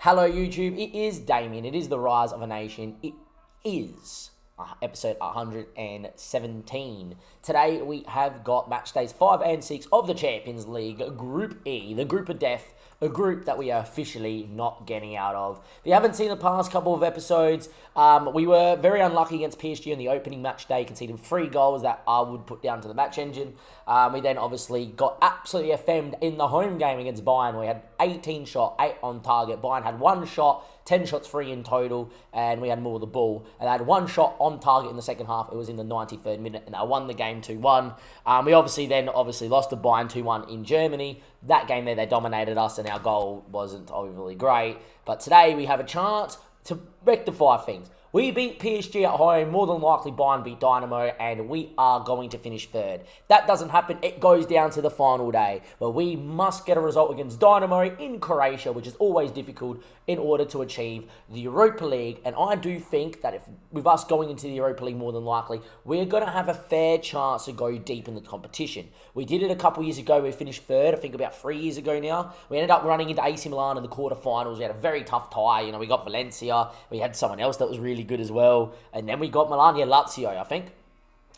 Hello YouTube, it is Damien, it is the Rise of a Nation, it is episode 117. Today we have got match days 5 and 6 of the Champions League Group E, the group of death, a group that we are officially not getting out of. If you haven't seen the past couple of episodes, we were very unlucky against PSG in the opening match day, conceding 3 goals that I would put down to the match engine. We then obviously got absolutely FM'd in the home game against Bayern. We had 18 shot, 8 on target. Bayern had 1 shot, 10 shots free in total, and we had more of the ball. And they had 1 shot on target in the second half. It was in the 93rd minute, and they won the game 2-1. We obviously lost to Bayern 2-1 in Germany. That game there, they dominated us, and our goal wasn't overly great. But today, we have a chance to rectify things. We beat PSG at home, more than likely Bayern beat Dynamo, and we are going to finish third. That doesn't happen, it goes down to the final day, where we must get a result against Dynamo in Croatia, which is always difficult in order to achieve the Europa League. And I do think that if with us going into the Europa League more than likely, we're going to have a fair chance to go deep in the competition. We did it a couple years ago, we finished third, I think about 3 years ago now. We ended up running into AC Milan in the quarterfinals. We had a very tough tie, we got Valencia, we had someone else that was really good as well, and then we got Milan, Lazio, I think.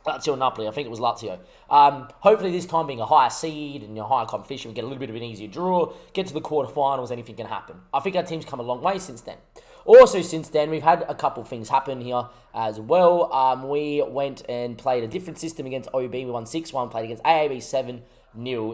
Lazio Napoli, I think it was Lazio. Hopefully this time being a higher seed and a higher competition, we get a little bit of an easier draw, get to the quarterfinals, anything can happen. I think our team's come a long way since then. Also since then, we've had a couple things happen here as well. We went and played a different system against OB, we won 6-1, played against AAB 7-0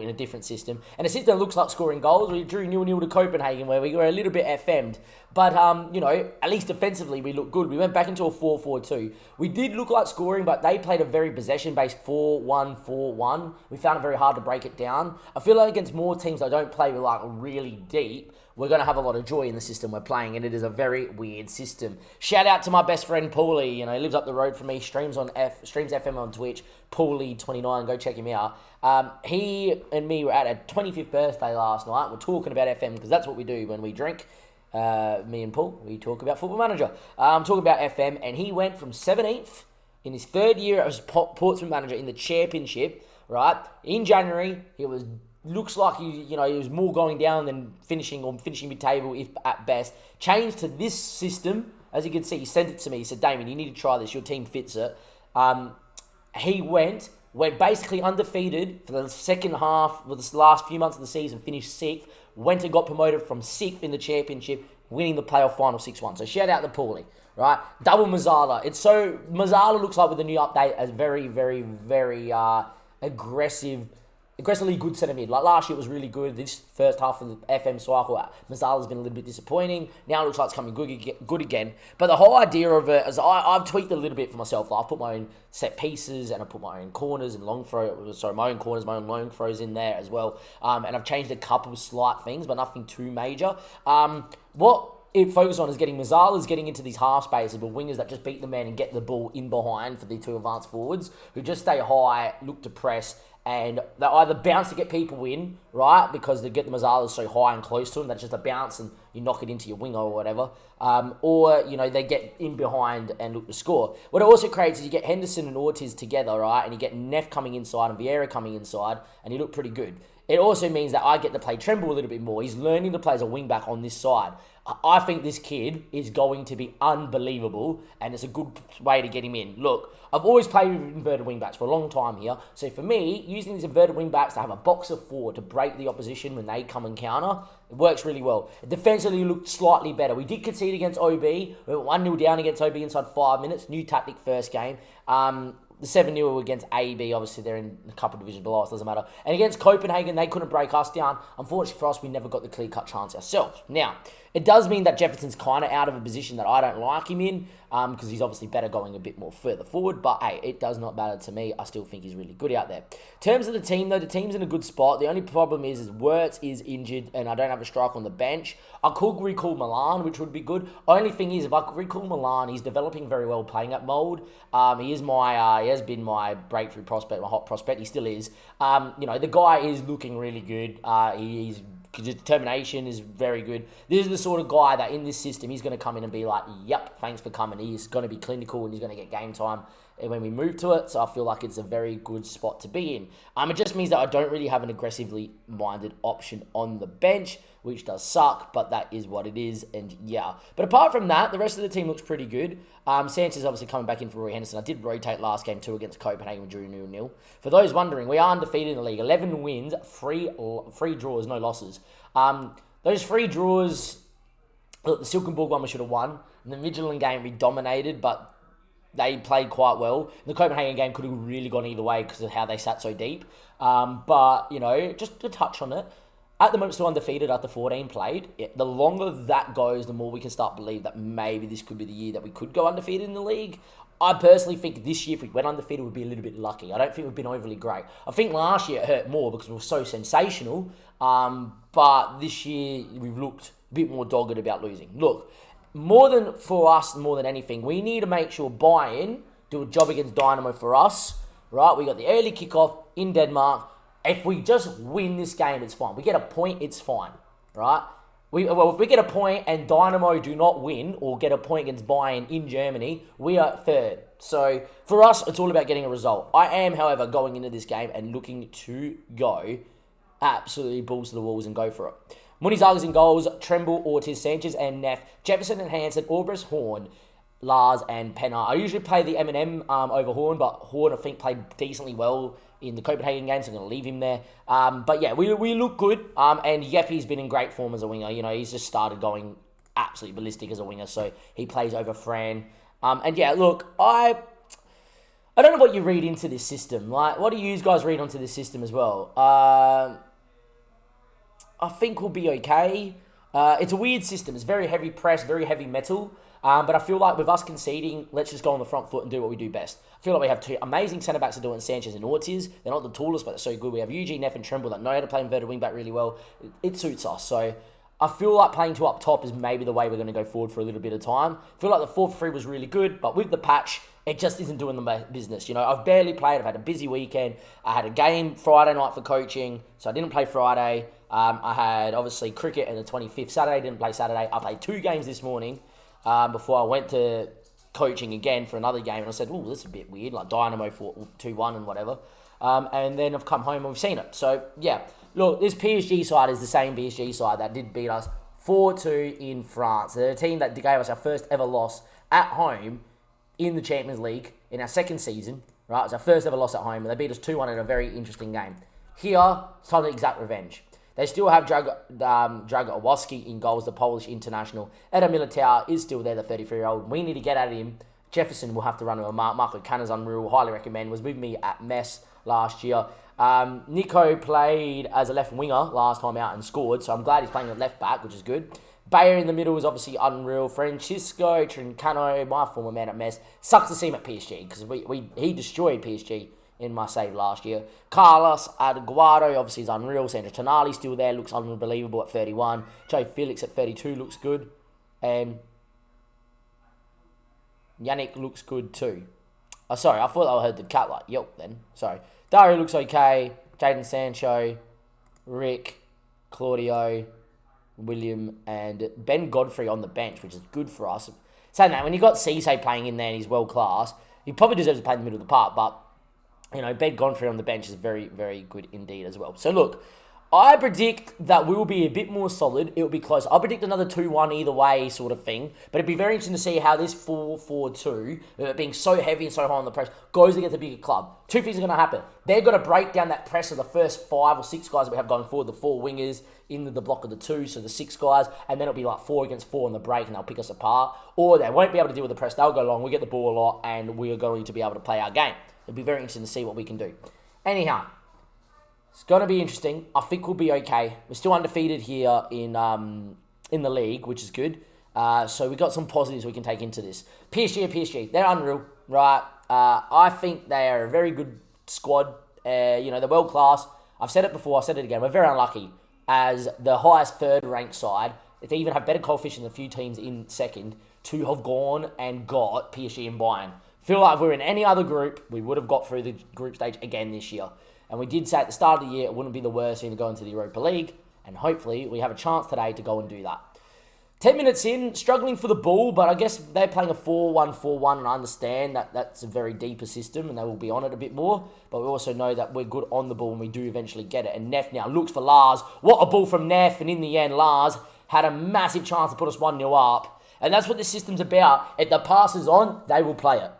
in a different system. And a system that looks like scoring goals. We drew 0-0 to Copenhagen, where we were a little bit FM'd. But, at least defensively, we looked good. We went back into a 4-4-2. We did look like scoring, but they played a very possession-based 4-1-4-1. We found it very hard to break it down. I feel like against more teams that don't play really deep, we're going to have a lot of joy in the system we're playing, and it is a very weird system. Shout out to my best friend, Paulie. He lives up the road from me, streams FM on Twitch, Paulie29, go check him out. He and me were at a 25th birthday last night. We're talking about FM, because that's what we do when we drink. Me and Paul, we talk about Football Manager. Talking about FM, and he went from 17th in his 3rd year as Portsmouth manager in the Championship, right? In January, looks like he was more going down than finishing mid-table, if at best. Changed to this system, as you can see, he sent it to me. He said, Damien, you need to try this. Your team fits it. He went basically undefeated for the second half, for the last few months of the season, finished 6th, went and got promoted from 6th in the Championship, winning the playoff final 6-1. So shout out to Paulie, right? Double Mazzala. Mazzala looks like with the new update as very, very, very aggressively good centre mid. Like last year it was really good. This first half of the FM cycle, Mazzala's been a little bit disappointing. Now it looks like it's coming good again. But the whole idea of it is I've tweaked a little bit for myself. I've put my own set pieces and I put my own corners and my own corners, my own long throws in there as well. And I've changed a couple of slight things, but nothing too major. What it focuses on is getting Mazzala's getting into these half spaces with wingers that just beat the man and get the ball in behind for the 2 advanced forwards who just stay high, look to press, and they either bounce to get people in, right, because they get the Mazzalas so high and close to them, that's just a bounce and you knock it into your winger or whatever, or, they get in behind and look to score. What it also creates is you get Henderson and Ortiz together, right, and you get Neff coming inside and Vieira coming inside, and you look pretty good. It also means that I get to play Tremble a little bit more. He's learning to play as a wing-back on this side. I think this kid is going to be unbelievable, and it's a good way to get him in. Look, I've always played with inverted wing-backs for a long time here, so for me, using these inverted wing-backs to have a box of 4 to break the opposition when they come and counter, it works really well. Defensively, looked slightly better. We did concede against OB. We went 1-0 down against OB inside 5 minutes. New tactic first game. The 7-0 against AB, obviously they're in a couple of divisions below us, doesn't matter. And against Copenhagen, they couldn't break us down. Unfortunately for us, we never got the clear-cut chance ourselves. Now, it does mean that Jefferson's kind of out of a position that I don't like him in, because he's obviously better going a bit more further forward. But hey, it does not matter to me. I still think he's really good out there. In terms of the team, though, the team's in a good spot. The only problem is Wirtz is injured, and I don't have a striker on the bench. I could recall Milan, which would be good. Only thing is, if I could recall Milan, he's developing very well playing at Mould. He has been my breakthrough prospect, my hot prospect. He still is. The guy is looking really good. His determination is very good. This is the sort of guy that in this system, he's going to come in and be like, yep, thanks for coming. He's going to be clinical and he's going to get game time. when we move to it. So I feel like it's a very good spot to be in. It just means that I don't really have an aggressively minded option on the bench, which does suck, but that is what it is. And yeah, but apart from that, the rest of the team looks pretty good. Sanchez obviously coming back in for Roy Henderson. I did rotate last game too against Copenhagen. We drew 0-0. For those wondering, we are undefeated in the league. 11 wins, three draws, no losses. Those 3 draws, look, the Silkenborg one we should have won. In the Midtjylland game, we dominated, but they played quite well. The Copenhagen game could have really gone either way because of how they sat so deep. But, just to touch on it, at the moment, still undefeated after 14 played. The longer that goes, the more we can start to believe that maybe this could be the year that we could go undefeated in the league. I personally think this year, if we went undefeated, we'd be a little bit lucky. I don't think we've been overly great. I think last year it hurt more because we were so sensational. But this year, we've looked a bit more dogged about losing. Look, more than anything, we need to make sure Bayern do a job against Dynamo for us. Right? We got the early kickoff in Denmark. If we just win this game, it's fine. We get a point, it's fine, right? If we get a point and Dynamo do not win or get a point against Bayern in Germany, we are third. So for us, it's all about getting a result. I am, however, going into this game and looking to go absolutely balls to the walls and go for it. Munizaga's in goals, Tremble, Ortiz, Sanchez and Neff, Jefferson and Hansen, Orbris, Horn, Lars and Penner. I usually play the M&M over Horn, but Horn, I think, played decently well in the Copenhagen game, so I'm going to leave him there. But yeah, we look good, and Yeppi's been in great form as a winger. He's just started going absolutely ballistic as a winger, so he plays over Fran. And yeah, look, I don't know what you read into this system. Like, what do you guys read onto this system as well? I think we'll be okay. It's a weird system. It's very heavy press, very heavy metal. But I feel like with us conceding, let's just go on the front foot and do what we do best. I feel like we have 2 amazing centre-backs to do it in Sanchez and Ortiz. They're not the tallest, but they're so good. We have Eugene, Neff and Tremble that know how to play inverted wing-back really well. It suits us. So I feel like playing 2 up top is maybe the way we're going to go forward for a little bit of time. I feel like the 4-3 was really good, but with the patch, it just isn't doing the business. I've barely played. I've had a busy weekend. I had a game Friday night for coaching, so I didn't play Friday. I had, obviously, cricket on the 25th Saturday. Didn't play Saturday. I played 2 games this morning. Before I went to coaching again for another game, and I said, "Oh, this is a bit weird," like Dynamo 2-1 and whatever. And then I've come home and we've seen it. So yeah, look, this PSG side is the same PSG side that did beat us 4-2 in France. They're a team that gave us our first ever loss at home in the Champions League in our second season. Right, it was our first ever loss at home, and they beat us 2-1 in a very interesting game. Here, it's time to exact revenge. They still have Dragowoski in goals, the Polish international. Eder Militao is still there, the 33-year-old. We need to get at him. Jefferson will have to run with a Marco Canna's unreal. Highly recommend. Was with me at Mess last year. Nico played as a left winger last time out and scored, so I'm glad he's playing at left back, which is good. Bayer in the middle is obviously unreal. Francisco Trincano, my former man at Mess, sucks to see him at PSG because he destroyed PSG in my save last year. Carlos Aguado obviously is unreal. Sandro Tonali still there, looks unbelievable at 31. Joe Felix at 32 looks good. And Yannick looks good too. Oh, sorry, I thought I heard the cat like, yelp then. Sorry. Dario looks okay. Jadon Sancho, Rick, Claudio, William, and Ben Godfrey on the bench, which is good for us. Saying that, when you got Cisse playing in there and he's world class, he probably deserves to play in the middle of the park, but Ben Godfrey on the bench is very, very good indeed as well. So look, I predict that we will be a bit more solid. It will be close. I predict another 2-1 either way sort of thing. But it'd be very interesting to see how this 4-4-2, with it being so heavy and so high on the press, goes against a bigger club. 2 things are going to happen. They're going to break down that press of the first 5 or 6 guys that we have going forward, the 4 wingers in the block of the 2, so the 6 guys, and then it'll be like 4 against 4 on the break, and they'll pick us apart. Or they won't be able to deal with the press. They'll go long. We get the ball a lot, and we are going to be able to play our game. It'll be very interesting to see what we can do. Anyhow, it's going to be interesting. I think we'll be okay. We're still undefeated here in the league, which is good. So we've got some positives we can take into this. PSG. They're unreal, right? I think they are a very good squad. They're world class. I've said it before. I've said it again. We're very unlucky as the highest third-ranked side, if they even have better coefficient than a few teams in second, to have gone and got PSG and Bayern. Feel like if we were in any other group, we would have got through the group stage again this year. And we did say at the start of the year, it wouldn't be the worst thing to go into the Europa League. And hopefully, we have a chance today to go and do that. 10 minutes in, struggling for the ball, but I guess they're playing a 4-1-4-1, and I understand that that's a very deeper system, and they will be on it a bit more. But we also know that we're good on the ball, and we do eventually get it. And Neff now looks for Lars. What a ball from Neff, and in the end, Lars had a massive chance to put us 1-0 up. And that's what this system's about. If the pass is on, they will play it.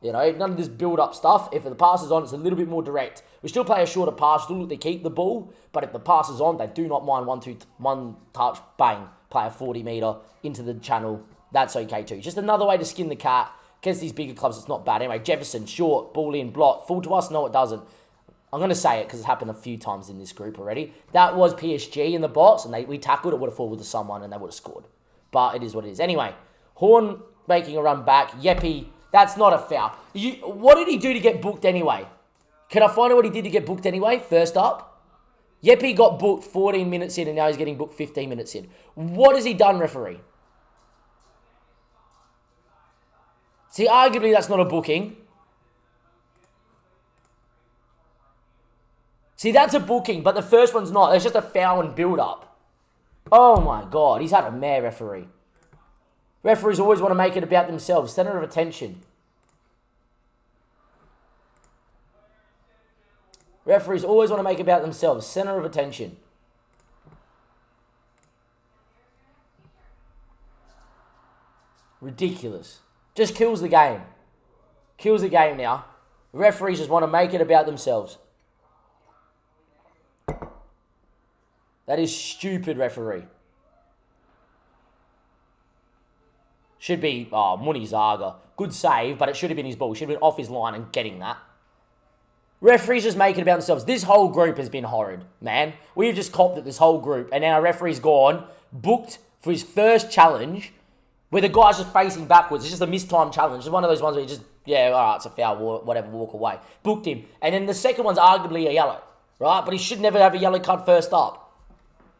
You know, none of this build-up stuff. If the pass is on, it's a little bit more direct. We still play a shorter pass, still they keep the ball, but if the pass is on, they do not mind one touch, bang, play a 40-metre into the channel. That's okay too. Just another way to skin the cat. Against these bigger clubs, it's not bad. Anyway, Jefferson, short, ball in, block. Full to us? No, it doesn't. I'm going to say it because it's happened a few times in this group already. That was PSG in the box, and we tackled. It would have forwarded to someone, and they would have scored. But it is what it is. Anyway, Horn making a run back. Yeppy, that's not a foul. What did he do to get booked anyway? Can I find out what he did to get booked anyway? First up, Yeppy got booked 14 minutes in, and now he's getting booked 15 minutes in. What has he done, referee? See, arguably that's not a booking. See, that's a booking, but the first one's not. It's just a foul and build-up. Oh my God, he's had a mare, referee. Referees always want to make it about themselves. Center of attention. Referees always want to make it about themselves. Center of attention. Ridiculous. Just kills the game. Kills the game now. Referees just want to make it about themselves. That is stupid, referee. Should be, Muni Zaga. Good save, but it should have been his ball. He should have been off his line and getting that. Referees just make it about themselves. This whole group has been horrid, man. We've just copped it, this whole group. And now our referee's gone, booked for his first challenge, where the guy's just facing backwards. It's just a mistimed challenge. It's one of those ones where you just, yeah, all right, it's a foul, whatever, walk away. Booked him. And then the second one's arguably a yellow, right? But he should never have a yellow card first up.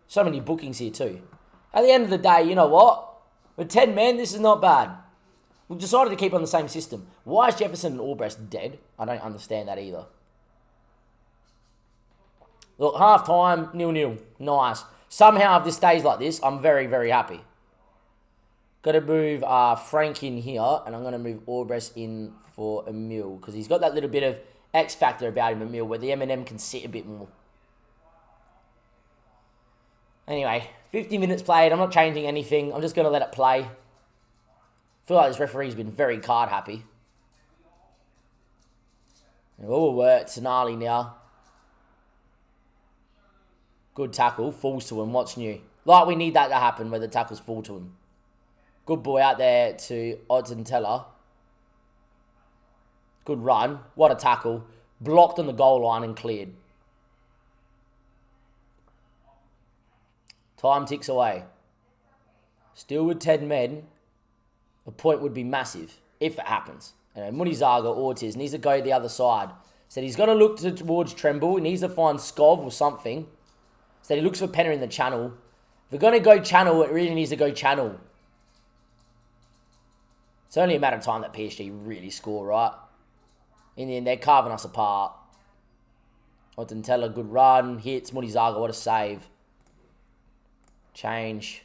So many bookings here too. At the end of the day, you know what? With 10 men, this is not bad. We've decided to keep on the same system. Why is Jefferson and Albrecht dead? I don't understand that either. Look, half-time, 0-0. Nice. Somehow, if this stays like this, I'm very, very happy. Got to move Frank in here, and I'm going to move Albrecht in for Emil, because he's got that little bit of X factor about him, Emil, where the M&M can sit a bit more. Anyway, 50 minutes played. I'm not changing anything. I'm just going to let it play. I feel like this referee's been very card happy. Oh, it's gnarly now. Good tackle. Falls to him. What's new? Like, we need that to happen where the tackles fall to him. Good boy out there to Odzentella. Good run. What a tackle. Blocked on the goal line and cleared. Time ticks away. Still with 10 men. The point would be massive if it happens. Munizaga, Ortiz, needs to go the other side. Said he's going to look towards Tremble. He needs to find Skov or something. Said he looks for Penner in the channel. If we're going to go channel, it really needs to go channel. It's only a matter of time that PSG really score, right? In the end, they're carving us apart. Ottentella, good run. Hits. Munizaga, what a save. Change.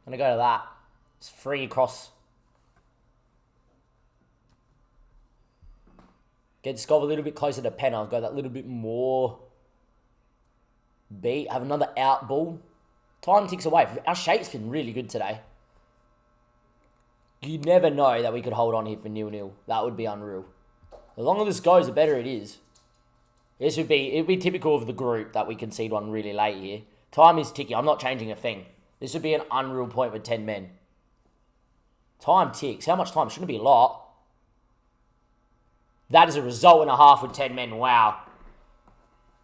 I'm going to go to that. It's free across. Get Skov a little bit closer to Penner. Go that little bit more. Beat. Have another out ball. Time ticks away. Our shape's been really good today. You'd never know that we could hold on here for 0-0. That would be unreal. The longer this goes, the better it is. It'd be typical of the group that we concede one really late here. Time is ticking. I'm not changing a thing. This would be an unreal point with 10 men. Time ticks. How much time? Shouldn't be a lot. That is a result and a half with 10 men. Wow.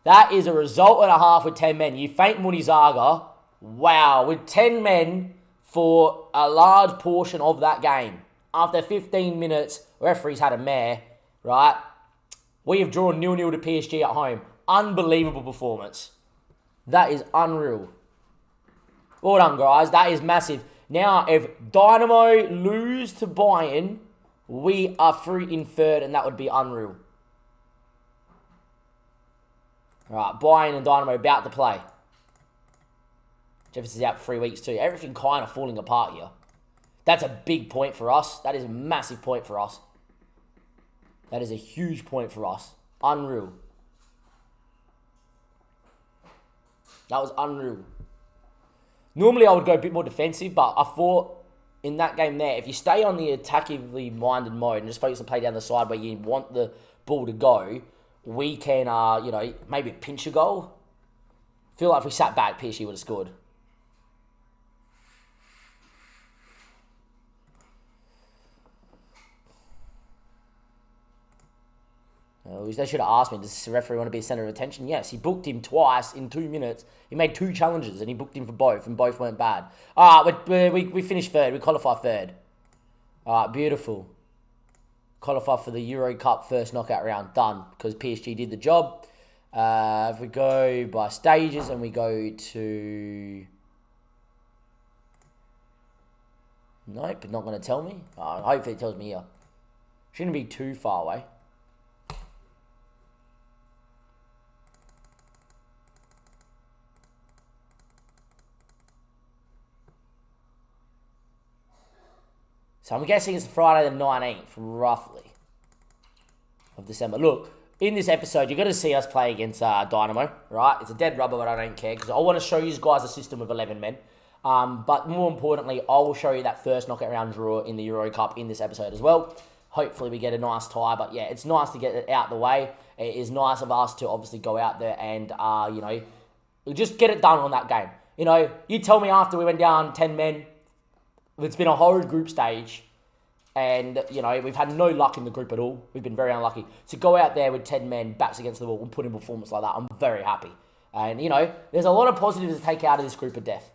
That is a result and a half with 10 men. You faint Munizaga. Wow. With 10 men for a large portion of that game. After 15 minutes, referees had a mare, right? We have drawn 0-0 to PSG at home. Unbelievable performance. That is unreal. Well done, guys. That is massive. Now, if Dynamo lose to Bayern, we are through in third, and that would be unreal. All right, Bayern and Dynamo about to play. Jefferson's out for 3 weeks too. Everything kind of falling apart here. That's a big point for us. That is a massive point for us. That is a huge point for us. Unreal. That was unreal. Normally I would go a bit more defensive, but I thought in that game there, if you stay on the attackively minded mode and just focus on play down the side where you want the ball to go, we can, maybe pinch a goal. Feel like if we sat back, PSG would have scored. They should have asked me, does the referee want to be a centre of attention? Yes, he booked him twice in 2 minutes. He made 2 challenges and he booked him for both, and both weren't bad. All right, we finished third. We qualify third. All right, beautiful. Qualify for the Euro Cup first knockout round. Done, because PSG did the job. If we go by stages and we go to... Nope, not going to tell me. Hopefully it tells me here. Shouldn't be too far away. So I'm guessing it's Friday the 19th, roughly, of December. Look, in this episode, you're going to see us play against Dynamo, right? It's a dead rubber, but I don't care, because I want to show you guys a system of 11 men. But more importantly, I will show you that first knockout round draw in the Euro Cup in this episode as well. Hopefully we get a nice tie, but yeah, it's nice to get it out the way. It is nice of us to obviously go out there and, just get it done on that game. You tell me after we went down 10 men, it's been a horrid group stage, and, we've had no luck in the group at all. We've been very unlucky. To go out there with 10 men, backs against the wall, and put in a performance like that, I'm very happy. And, there's a lot of positives to take out of this group of death.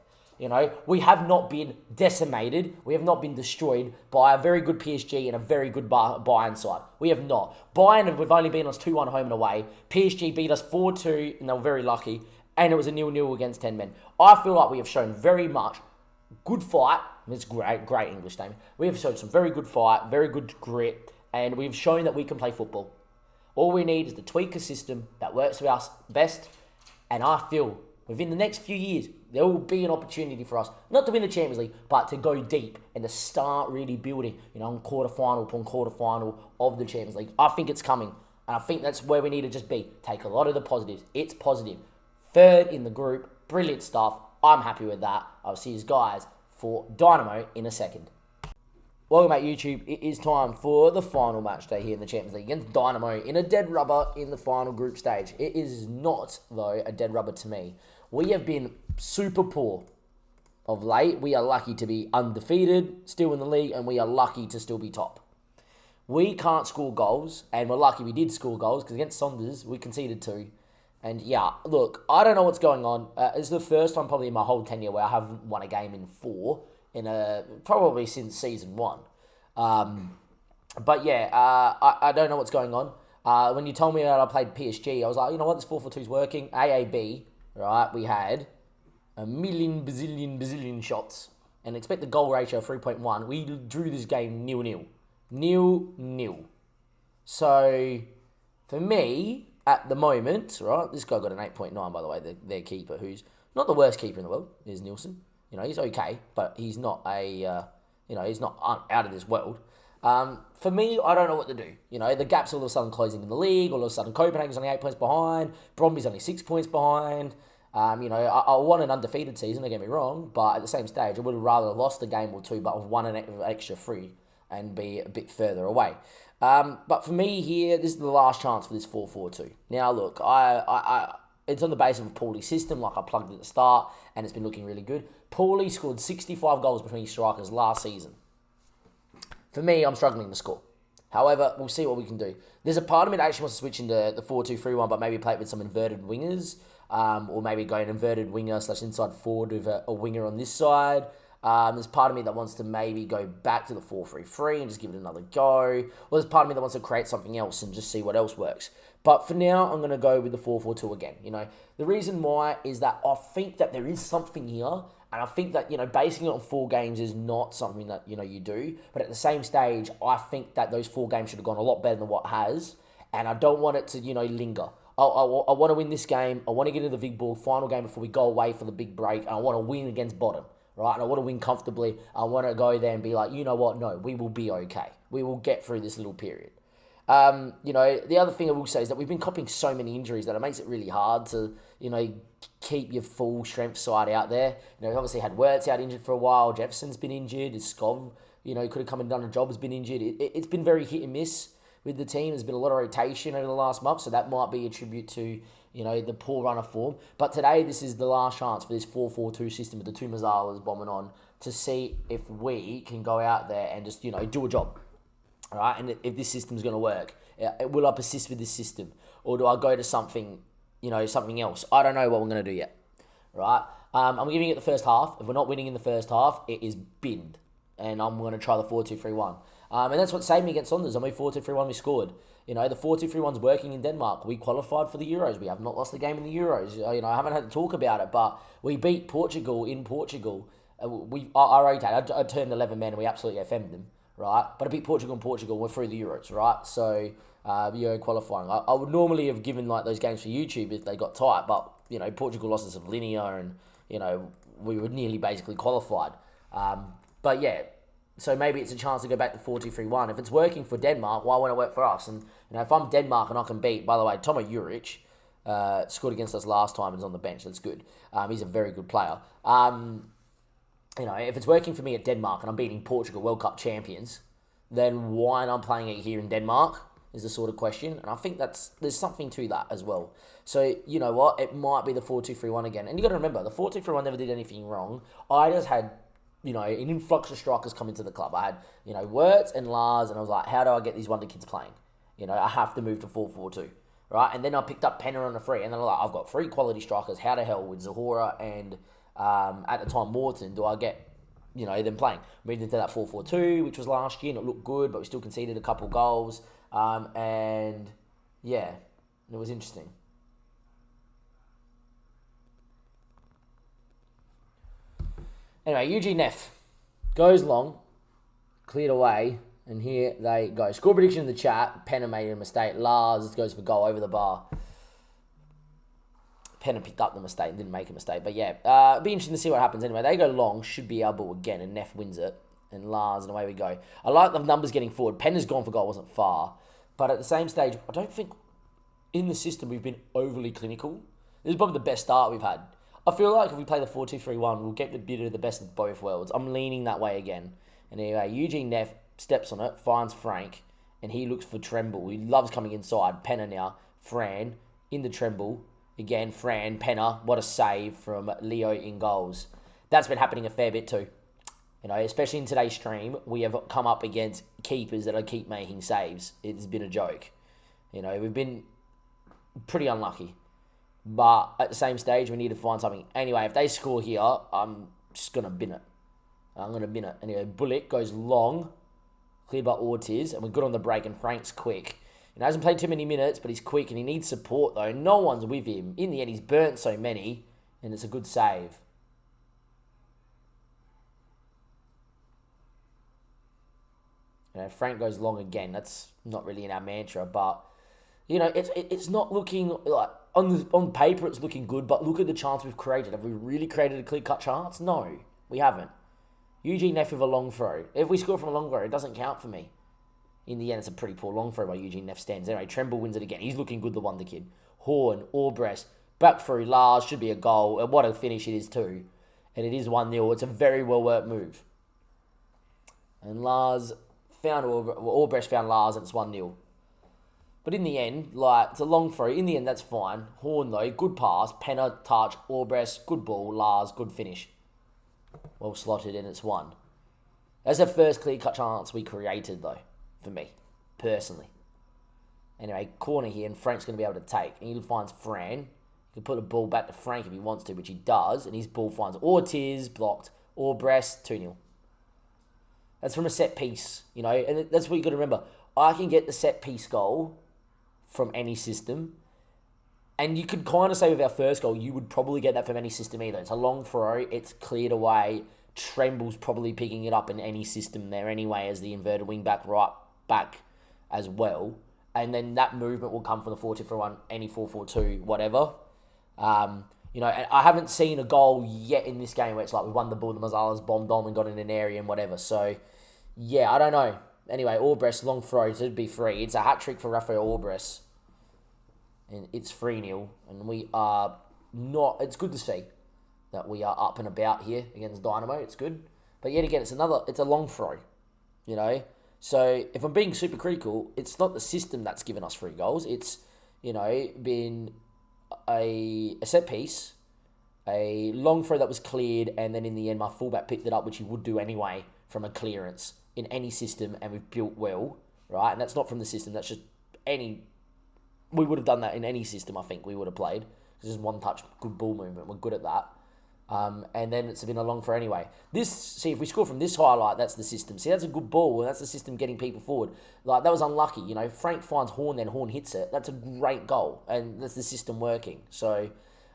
We have not been decimated. We have not been destroyed by a very good PSG and a very good Bayern side. We have not. Bayern, we've only beaten us 2-1 home and away. PSG beat us 4-2, and they were very lucky. And it was a 0-0 against 10 men. I feel like we have shown very much good fight. It's great English statement. We have shown some very good fight, very good grit, and we've shown that we can play football. All we need is to tweak a system that works for us best, and I feel within the next few years, there will be an opportunity for us, not to win the Champions League, but to go deep and to start really building, on quarterfinal upon quarterfinal of the Champions League. I think it's coming, and I think that's where we need to just be. Take a lot of the positives. It's positive. Third in the group, brilliant stuff. I'm happy with that. I'll see you guys for Dynamo in a second. Welcome back, YouTube. It is time for the final match day here in the Champions League against Dynamo in a dead rubber in the final group stage. It is not, though, a dead rubber to me. We have been super poor of late. We are lucky to be undefeated, still in the league, and we are lucky to still be top. We can't score goals, and we're lucky we did score goals, because against Saunders, we conceded 2. And yeah, look, I don't know what's going on. It's the first time probably in my whole tenure where I haven't won a game in 4, probably since season 1. But yeah, I don't know what's going on. When you told me that I played PSG, I was like, you know what, this 4-4-2 is working. AAB, right, we had a million, bazillion shots and expect the goal ratio of 3.1. We drew this game 0-0. 0-0. So, for me, at the moment, right, this guy got an 8.9, by the way, their keeper, who's not the worst keeper in the world, is Nielsen. He's okay, but he's not he's not out of this world. For me, I don't know what to do. The gap's all of a sudden closing in the league. All of a sudden, Copenhagen's only 8 points behind. Bromby's only 6 points behind. I want an undefeated season, don't get me wrong, but at the same stage, I would have rather lost a game or two, but have won an extra 3 and be a bit further away. But for me here, this is the last chance for this 4-4-2. Now, look, it's on the basis of a Paulie system, like I plugged at the start, and it's been looking really good. Paulie scored 65 goals between strikers last season. For me, I'm struggling to score. However, we'll see what we can do. There's a part of me that actually wants to switch into the 4-2-3-1, but maybe play it with some inverted wingers, or maybe go an inverted winger / inside forward with a winger on this side. There's part of me that wants to maybe go back to the 4-3-3 and just give it another go. Or there's part of me that wants to create something else and just see what else works. But for now, I'm going to go with the 4-4-2 again. The reason why is that I think that there is something here. And I think that, basing it on 4 games is not something that, you do. But at the same stage, I think that those 4 games should have gone a lot better than what has. And I don't want it to, linger. I want to win this game. I want to get into the big ball final game before we go away for the big break. And I want to win against bottom, right? And I want to win comfortably. I want to go there and be like, you know what? No, we will be okay. We will get through this little period. The other thing I will say is that we've been copying so many injuries that it makes it really hard to, keep your full strength side out there. We've obviously had Wirtz out injured for a while. Jefferson's been injured. Skov, could have come and done a job, has been injured. It's been very hit and miss with the team. There's been a lot of rotation over the last month, so that might be a tribute to, the poor run of form. But today, this is the last chance for this 4-4-2 system with the 2 Mazzalas bombing on to see if we can go out there and just, do a job. All right, and if this system's going to work, will I persist with this system, or do I go to something else? I don't know what we're going to do yet. Right, I'm giving it the first half. If we're not winning in the first half, it is binned, and I'm going to try the 4-2-3-1. And that's what saved me against Saunders. I mean, 4-2-3-1 we scored. The 4-2-3-1's working in Denmark. We qualified for the Euros. We have not lost a game in the Euros. I haven't had to talk about it, but we beat Portugal in Portugal. I rotated. I turned 11 men, and we absolutely FM'd them. Right, but I beat Portugal and Portugal. We're through the Euros, right? So, qualifying. I would normally have given those games for YouTube if they got tight, but Portugal lost us of linear, and we were nearly basically qualified. But yeah, so maybe it's a chance to go back to 4-2-3-1. If it's working for Denmark, why won't it work for us? And if I'm Denmark and I can beat, by the way, Tomo Juric scored against us last time and is on the bench. That's good. He's a very good player. If it's working for me at Denmark and I'm beating Portugal World Cup champions, then why not playing it here in Denmark is the sort of question. And I think there's something to that as well. So, you know what? It might be the 4-2-3-1 again. And you got to remember, the 4-2-3-1 never did anything wrong. I just had, an influx of strikers come into the club. I had, Wirtz and Lars, and I was like, how do I get these wonder kids playing? I have to move to 4-4-2. Right? And then I picked up Penner on the free. And then I'm like, I've got 3 quality strikers. How the hell with Zahora and... at the time, Morton, do I get, them playing? Moved into that 4-4-2, which was last year, and it looked good, but we still conceded a couple goals. And, yeah, it was interesting. Anyway, Eugene Neff goes long, cleared away, and here they go. Score prediction in the chat. Penner made a mistake. Lars goes for goal over the bar. Penner picked up the mistake and didn't make a mistake. But yeah, it'll be interesting to see what happens anyway. They go long, should be able again, and Neff wins it. And Lars, and away we go. I like the numbers getting forward. Penner's gone for goal, wasn't far. But at the same stage, I don't think in the system we've been overly clinical. This is probably the best start we've had. I feel like if we play the 4-2-3-1, we'll get the bit of the best of both worlds. I'm leaning that way again. And anyway, Eugene Neff steps on it, finds Frank, and he looks for Tremble. He loves coming inside. Penner now, Fran, in the Tremble. Again, Fran, Penner, what a save from Leo in goals. That's been happening a fair bit too. Especially in today's stream, we have come up against keepers that keep making saves. It's been a joke. We've been pretty unlucky. But at the same stage, we need to find something. Anyway, if they score here, I'm just going to bin it. Anyway, Bullock goes long, cleared by Ortiz, and we're good on the break, and Frank's quick. He hasn't played too many minutes, but he's quick, and he needs support, though. No one's with him. In the end, he's burnt so many, and it's a good save. Frank goes long again. That's not really in our mantra, but... it's not looking like on paper it's looking good, but look at the chance we've created. Have we really created a clear-cut chance? No, we haven't. Eugene Neff with a long throw. If we score from a long throw, it doesn't count for me. In the end, it's a pretty poor long throw by Eugene Neff stands. Anyway, Tremble wins it again. He's looking good, the wonder kid. Horn, Orbrecht, back through Lars, should be a goal. And what a finish it is too. And it is 1-0. It's a very well-worked move. And Lars found Orbrecht found Lars, and it's 1-0. But in the end, it's a long throw. In the end, that's fine. Horn, though, good pass. Penner, touch. Orbrecht, good ball. Lars, good finish. Well slotted, and it's 1. That's the first clear-cut chance we created, though, for me. personally. Anyway, corner here, and Frank's going to be able to take. And he finds Fran. He can put the ball back to Frank if he wants to, which he does. And his ball finds Ortiz, blocked. Orbrecht, 2-0. That's from a set piece, you know. And that's what you got to remember. I can get the set piece goal from any system. And you could kind of say with our first goal, you would probably get that from any system either. It's a long throw. It's cleared away. Tremble's probably picking it up in any system there anyway as the inverted wing back, right back as well. And then that movement will come from the 4-2-3-1, any 4-4-2, whatever. You know, and I haven't seen a goal yet in this game where it's like we won the ball, the Mazzalas bombed on and got in an area and whatever. So, yeah, I don't know. Anyway, Orbrecht, long throw, so it'd be free. It's a hat-trick for Rafael Orbrecht. And it's 3-0. And we are not... It's good to see that we are up and about here against Dynamo. It's good. But yet again, it's a long throw, you know. So if I'm being super critical, it's not the system that's given us 3 goals. It's, you know, been a set piece, a long throw that was cleared, and then in the end, my fullback picked it up, which he would do anyway from a clearance in any system, and we've built well, right? And that's not from the system. That's just any... We would have done that in any system, I think, we would have played. Because it's one touch, good ball movement. We're good at that. And then it's been a long throw anyway. See, if we score from this highlight, that's the system. See, that's a good ball, and that's the system getting people forward. Like, that was unlucky, you know. Frank finds Horn, then Horn hits it. That's a great goal, and that's the system working. So,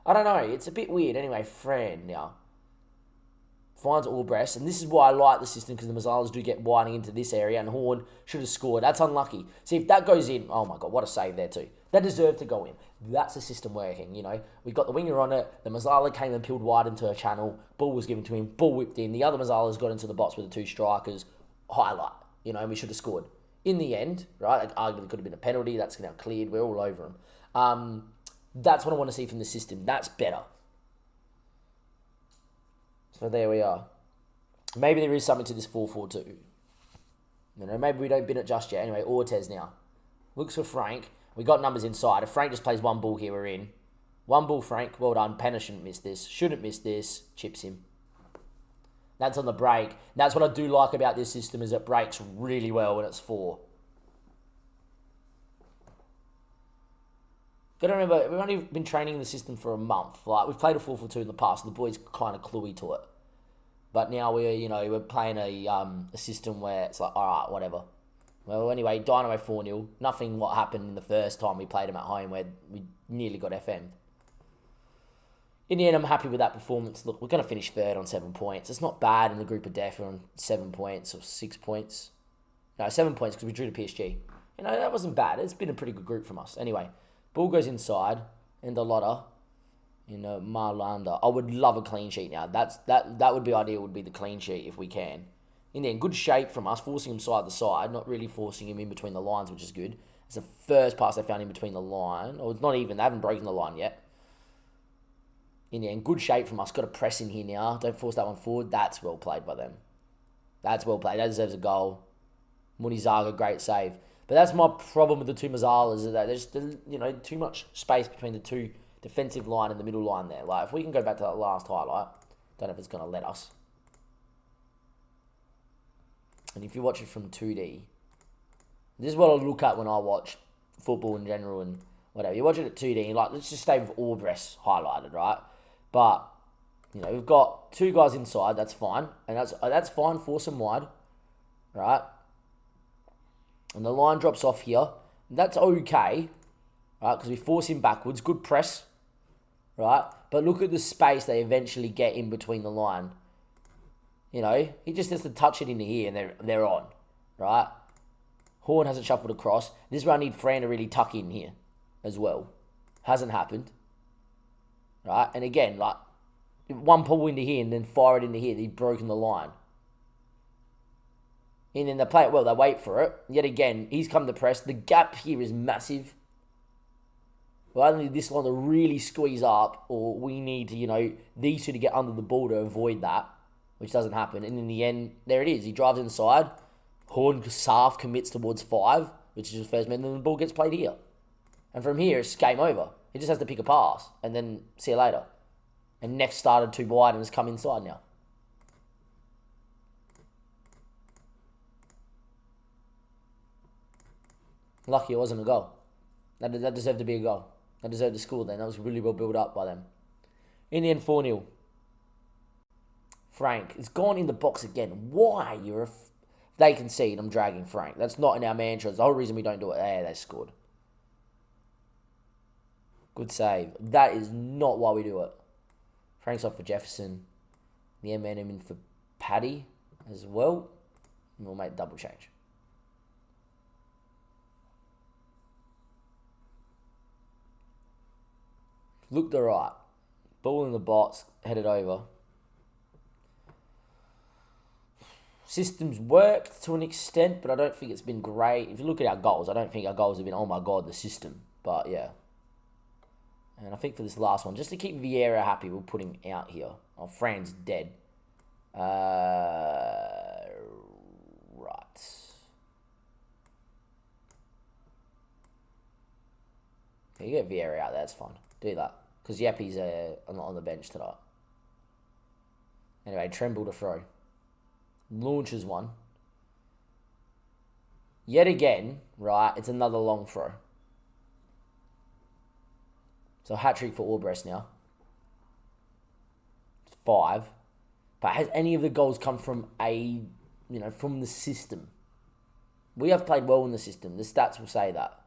I don't know. It's a bit weird. Anyway, Fran now finds Orbrecht, and this is why I like the system, because the Mazzalas do get widening into this area, and Horn should have scored. That's unlucky. See, if that goes in, oh my God, what a save there too. That deserved to go in. That's the system working, you know. We got the winger on it. The Mazzala came and peeled wide into a channel. Ball was given to him. Ball whipped in. The other Mazzalas got into the box with the 2 strikers. Highlight, you know, and we should have scored. In the end, right, like, arguably could have been a penalty. That's now cleared. We're all over him. That's what I want to see from the system. That's better. So there we are. Maybe there is something to this 4-4-2. You know, maybe we don't bin it just yet. Anyway, Ortiz now. Looks for Frank. We got numbers inside. If Frank just plays one ball here, we're in. One ball, Frank. Well done. Penner shouldn't miss this. Shouldn't miss this. Chips him. That's on the break. That's what I do like about this system, is it breaks really well when it's 4. Got to remember, we've only been training the system for a month. Like, we've played a 4-4-2 in the past, and the boys kind of cluey to it. But now we're playing a system where it's like, all right, whatever. Well, anyway, Dynamo 4-0. Nothing what happened in the first time we played them at home where we nearly got FM'd. In the end, I'm happy with that performance. Look, we're going to finish 3rd on 7 points. It's not bad in the group of death. We're on 7 points or 6 points. No, 7 points because we drew to PSG. You know, that wasn't bad. It's been a pretty good group from us. Anyway, ball goes inside. And the Lotta. You know, Marlanda. I would love a clean sheet now. That would be ideal, would be the clean sheet if we can. In there, good shape from us, forcing him side to side, not really forcing him in between the lines, which is good. It's the first pass they found in between the line. Or it's not even, they haven't broken the line yet. In there, good shape from us. Got to press in here now. Don't force that one forward. That's well played by them. That's well played. That deserves a goal. Munizaga, great save. But that's my problem with the 2 Mazzalas, is that there's, you know, too much space between the 2 defensive line and the middle line there. Like, if we can go back to that last highlight, don't know if it's going to let us. And if you watch it from 2D, this is what I look at when I watch football in general and whatever. You watch it at 2D, and like, let's just stay with Orbrecht highlighted, right? But, you know, we've got 2 guys inside, that's fine. And that's fine, force them wide, right? And the line drops off here. That's okay, right? Because we force him backwards. Good press, right? But look at the space they eventually get in between the line. You know, he just has to touch it into here and they're on, right? Horn hasn't shuffled across. This is where I need Fran to really tuck in here as well. Hasn't happened, right? And again, like, one pull into here and then fire it into here. They've broken the line. And then they play it well. They wait for it. Yet again, he's come to press. The gap here is massive. We either need this line to really squeeze up, or we need to, you know, these 2 to get under the ball to avoid that, which doesn't happen. And in the end, there it is. He drives inside. Horn Saf commits towards 5, which is his first man. And then the ball gets played here. And from here, it's game over. He just has to pick a pass and then see you later. And Neff started too wide and has come inside now. Lucky it wasn't a goal. That deserved to be a goal. That deserved to score then. That was really well built up by them. In the end, 4-0. Frank is gone in the box again. Why? If they concede, I'm dragging Frank. That's not in our mantra. It's the whole reason we don't do it. Yeah, they scored. Good save. That is not why we do it. Frank's off for Jefferson. The M&M in for Paddy as well. And we'll make double change. Looked alright. Ball in the box. Headed over. System's worked to an extent, but I don't think it's been great. If you look at our goals, I don't think our goals have been, oh my god, the system. But yeah. And I think for this last one, just to keep Vieira happy, we'll put him out here. Oh, Fran's dead. Right. You get Vieira out there, that's fine. Do that. Because Yappy's not on the bench tonight. Anyway, Tremble to throw. Launches one. Yet again, right, it's another long throw. So hat-trick for Orbreast now. 5. But has any of the goals come from from the system? We have played well in the system. The stats will say that.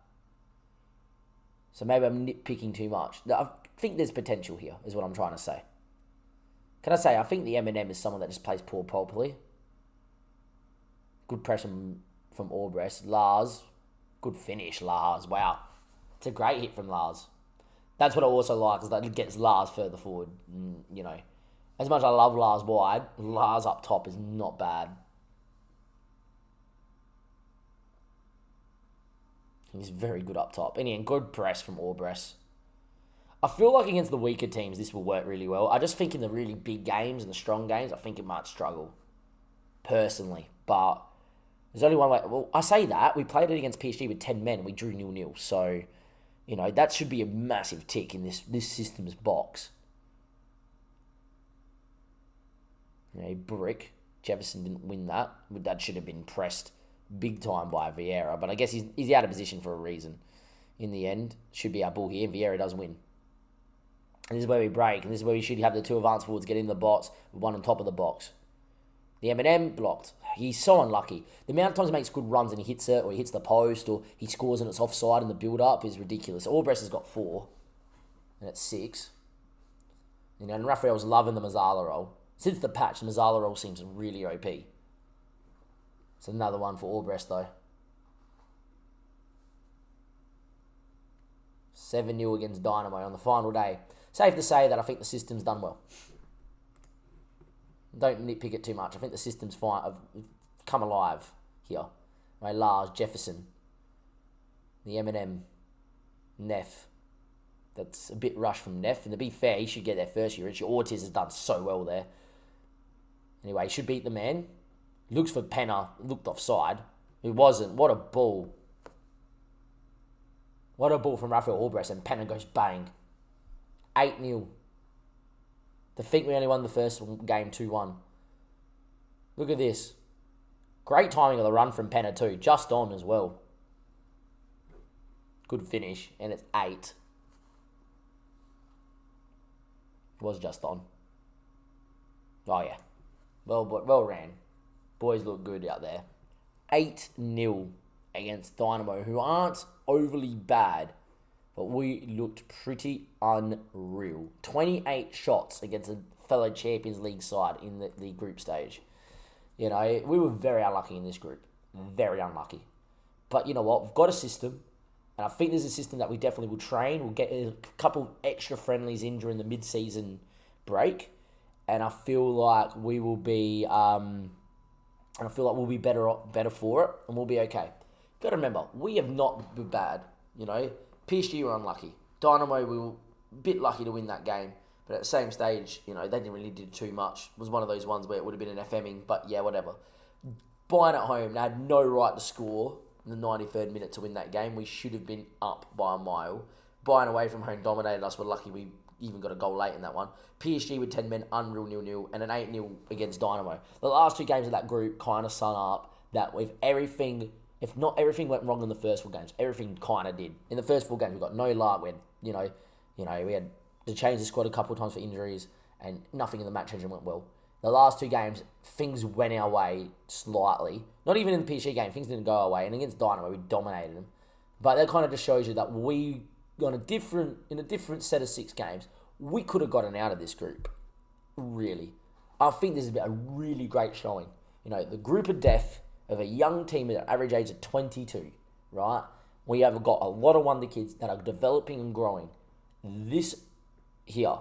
So maybe I'm nitpicking too much. I think there's potential here, is what I'm trying to say. Can I say, I think the M&M is someone that just plays poor properly. Good press from Orbreast. Lars. Good finish, Lars. Wow. It's a great hit from Lars. That's what I also like, is that it gets Lars further forward. As much as I love Lars wide, Lars up top is not bad. He's very good up top. And good press from Orbreast. I feel like against the weaker teams, this will work really well. I just think in the really big games and the strong games, I think it might struggle. Personally. But there's only one way. Well, I say that. We played it against PSG with 10 men and we drew 0-0. So, that should be a massive tick in this system's box. Brick. Jefferson didn't win that. That should have been pressed big time by Vieira. But I guess he's out of position for a reason. In the end, should be our ball here. Vieira does win. And this is where we break. And this is where we should have the two advanced forwards get in the box with one on top of the box. The M&M blocked. He's so unlucky. The amount of times he makes good runs and he hits it, or he hits the post, or he scores and it's offside in the build-up is ridiculous. Orbreast has got 4. And it's 6. And Raphael's loving the Mazzala roll. Since the patch, the Mazzala roll seems really OP. It's another one for Orbreast, though. 7-0 against Dynamo on the final day. Safe to say that I think the system's done well. Don't nitpick it too much. I think the system's fine. I've come alive here. Lars, Jefferson, the M&M, Neff. That's a bit rushed from Neff. And to be fair, he should get there first year. Richie Ortiz has done so well there. Anyway, he should beat the man. Looks for Penner. Looked offside. It wasn't. What a ball. What a ball from Raphael Orbreast. And Penner goes bang. 8-0. To think we only won the first game 2-1. Look at this. Great timing of the run from Penner too. Just on as well. Good finish. And it's 8. It was just on. Oh yeah. Well ran. Boys look good out there. 8-0 against Dynamo, who aren't overly bad. But we looked pretty unreal. 28 shots against a fellow Champions League side in the group stage. We were very unlucky in this group. Very unlucky. But you know what? We've got a system. And I think there's a system that we definitely will train. We'll get a couple extra friendlies in during the mid-season break. And I feel like we will be... we'll be better for it. And we'll be okay. Got to remember, we have not been bad. PSG were unlucky. Dynamo, we were a bit lucky to win that game. But at the same stage, they didn't really do too much. It was one of those ones where it would have been an FMing. But yeah, whatever. Bayern at home, they had no right to score in the 93rd minute to win that game. We should have been up by a mile. Bayern away from home dominated us. We're lucky we even got a goal late in that one. PSG with 10 men, unreal 0-0. And an 8-0 against Dynamo. The last two games of that group kind of sum up that if if not everything went wrong in the first 4 games, everything kind of did. In the first 4 games, we got no luck. We had, we had to change the squad a couple of times for injuries, and nothing in the match engine went well. The last 2 games, things went our way slightly. Not even in the PSG game, things didn't go our way. And against Dynamo, we dominated them. But that kind of just shows you that in a different set of 6 games, we could have gotten out of this group. Really. I think this has been a really great showing. The group of death of a young team at an average age of 22, right? We have got a lot of wonder kids that are developing and growing. This here,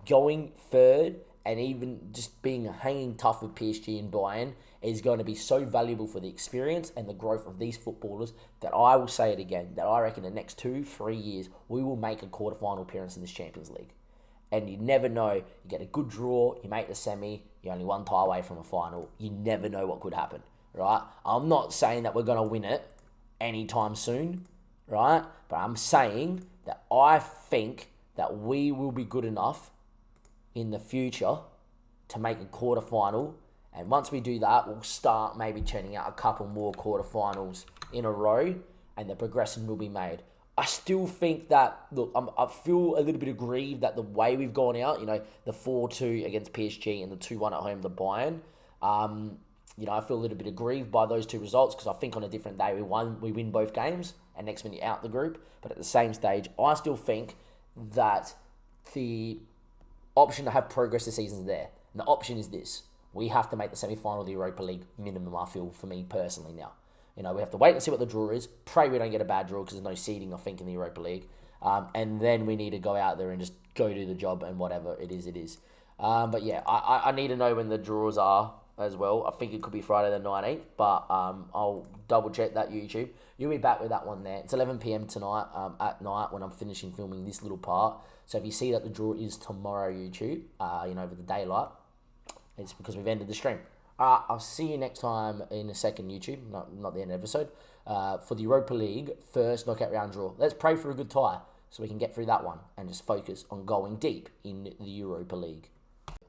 going third and even just being hanging tough with PSG and Bayern is going to be so valuable for the experience and the growth of these footballers that I will say it again, that I reckon the next 2-3 years, we will make a quarterfinal appearance in this Champions League. And you never know, you get a good draw, you make the semi, you're only 1 tie away from a final. You never know what could happen, right? I'm not saying that we're going to win it anytime soon, right? But I'm saying that I think that we will be good enough in the future to make a quarterfinal. And once we do that, we'll start maybe churning out a couple more quarterfinals in a row, and the progression will be made. I still think that, look, I feel a little bit aggrieved that the way we've gone out, the 4-2 against PSG and the 2-1 at home to Bayern, I feel a little bit aggrieved by those 2 results because I think on a different day we win both games and next minute out the group. But at the same stage, I still think that the option to have progress this season is there. And the option is this. We have to make the semi-final of the Europa League minimum, I feel, for me personally now. We have to wait and see what the draw is. Pray we don't get a bad draw because there's no seeding, I think, in the Europa League. And then we need to go out there and just go do the job, and whatever it is, it is. But yeah, I need to know when the draws are as well. I think it could be Friday the 19th, but I'll double check that YouTube. You'll be back with that one there. It's 11 p.m. tonight at night when I'm finishing filming this little part. So if you see that the draw is tomorrow, YouTube, over the daylight, it's because we've ended the stream. I'll see you next time in a second, YouTube, not the end of the episode, for the Europa League first knockout round draw. Let's pray for a good tie so we can get through that one and just focus on going deep in the Europa League.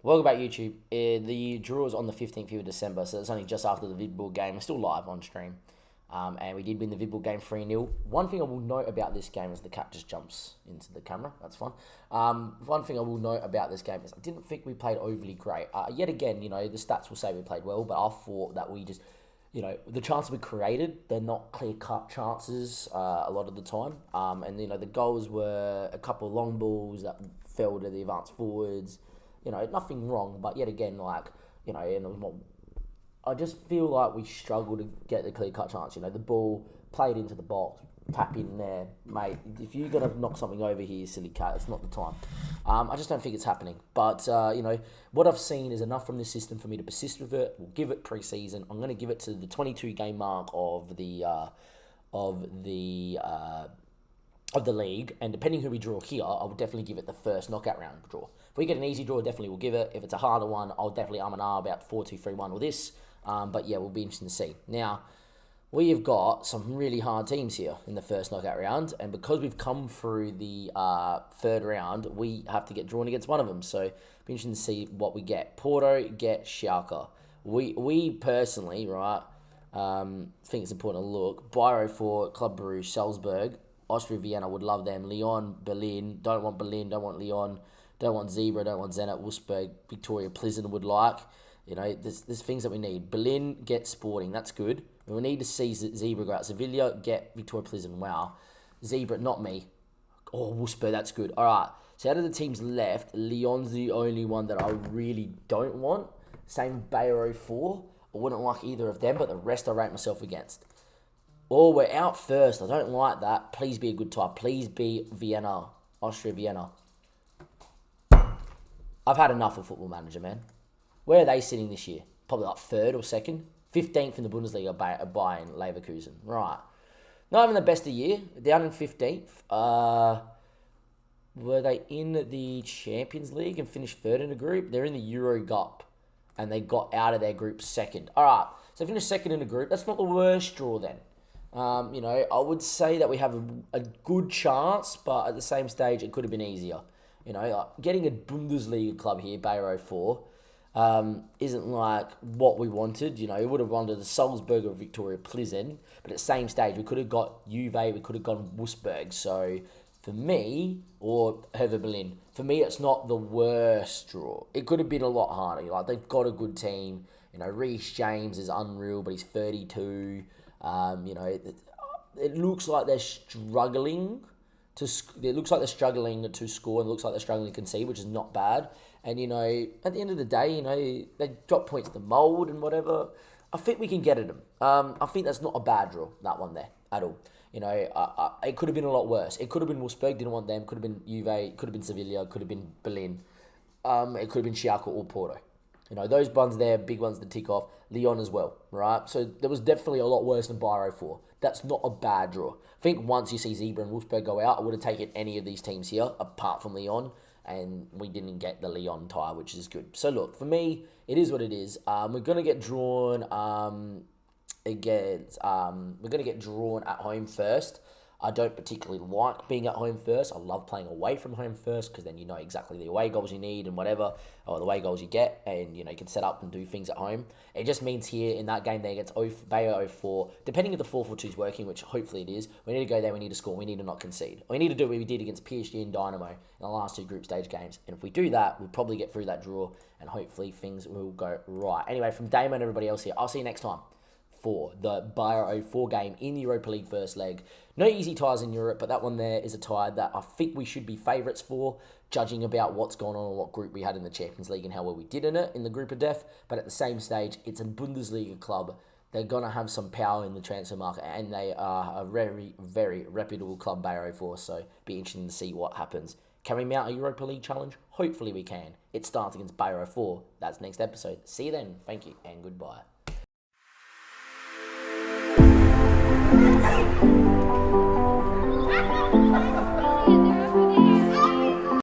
Welcome back, YouTube. The draw is on the 15th of December, so it's only just after the Vidbull game. We're still live on stream. And we did win the Vidbull game 3-0. One thing I will note about this game is the cat just jumps into the camera. That's fun. One thing I will note about this game is I didn't think we played overly great. Yet again, the stats will say we played well, but I thought that we just, the chances we created, they're not clear-cut chances a lot of the time. And the goals were a couple of long balls that fell to the advanced forwards. Nothing wrong, but yet again, I just feel like we struggle to get the clear-cut chance. The ball played into the box, tap in there. Mate, if you're going to knock something over here, silly cat, it's not the time. I just don't think it's happening. But, what I've seen is enough from this system for me to persist with it. We'll give it pre-season. I'm going to give it to the 22-game mark of the league. And depending who we draw here, I will definitely give it the first knockout round draw. If we get an easy draw, definitely we'll give it. If it's a harder one, I'll definitely about 4-2-3-1 with this. But yeah, we'll be interested to see. Now, we have got some really hard teams here in the first knockout round, and because we've come through the third round, we have to get drawn against one of them. So, be interesting to see what we get. Porto get Schalke. We personally, right, think it's important to look. Bayer for Club Brugge, Salzburg, Austria Vienna would love them. Lyon, Berlin, don't want Lyon, don't want Zebra, don't want Zenit, Wolfsburg, Victoria Pleasant would like. There's things that we need. Berlin get Sporting, that's good. We need to see Zebra go out. Sevilla get Victoria Pleasant, wow. Zebra, not me. Oh, Wolfsburg, that's good. All right, so out of the teams left, Lyon's the only one that I really don't want. Same Bayer 04. I wouldn't like either of them, but the rest I rate myself against. Oh, we're out first. I don't like that. Please be a good tie. Please be Vienna, Austria Vienna. I've had enough of Football Manager, man. Where are they sitting this year? Probably like 3rd or 2nd. 15th in the Bundesliga, Bayern, Leverkusen. Right. Not even the best of the year. Down in 15th. Were they in the Champions League and finished 3rd in the group? They're in the Euro Cup. And they got out of their group 2nd. All right. So they finished 2nd in the group. That's not the worst draw then. I would say that we have a good chance, but at the same stage, it could have been easier. Getting a Bundesliga club here, Bayer 04, isn't like what we wanted. You know, we would have wanted the Salzburg or Victoria Plizen, but at the same stage, we could have got Juve, we could have gone Wolfsburg. So for me, or Hertha Berlin, for me, it's not the worst draw. It could have been a lot harder. Like, they've got a good team. You know, Reece James is unreal, but he's 32. You know, it looks like they're struggling it looks like they're struggling to score, and it looks like they're struggling to concede, which is not bad. And, you know, at the end of the day, you know, they drop points to Mould and whatever. I think we can get at them. I think that's not a bad draw, that one there, at all. You know, it could have been a lot worse. It could have been Wolfsburg, didn't want them. Could have been Juve, could have been Sevilla, could have been Berlin. It could have been Schalke or Porto. You know, those ones there, big ones to tick off. Lyon as well, right? So there was definitely a lot worse than Biro 4. That's not a bad draw. I think once you see Zebra and Wolfsburg go out, I would have taken any of these teams here, apart from Lyon, and we didn't get the Lyon tie, which is good. So look, for me, it is what it is. We're going to get drawn we're going to get drawn at home first. I don't particularly like being at home first. I love playing away from home first, because then you know exactly the away goals you need and whatever, or the away goals you get, and you know you can set up and do things at home. It just means here in that game there against Bayer 04, depending if the 4-4-2 is working, which hopefully it is, we need to go there, we need to score, we need to not concede. We need to do what we did against PSG and Dynamo in the last two group stage games, and if we do that, we'll probably get through that draw, and hopefully things will go right. Anyway, from Damon and everybody else here, I'll see you next time for the Bayer 04 game in the Europa League first leg. No easy ties in Europe, but that one there is a tie that I think we should be favourites for, judging about what's gone on and what group we had in the Champions League and how well we did in it, in the group of death. But at the same stage, it's a Bundesliga club. They're going to have some power in the transfer market, and they are a very, very reputable club, Bayer 04, so be interesting to see what happens. Can we mount a Europa League challenge? Hopefully we can. It starts against Bayer 04. That's next episode. See you then. Thank you and goodbye.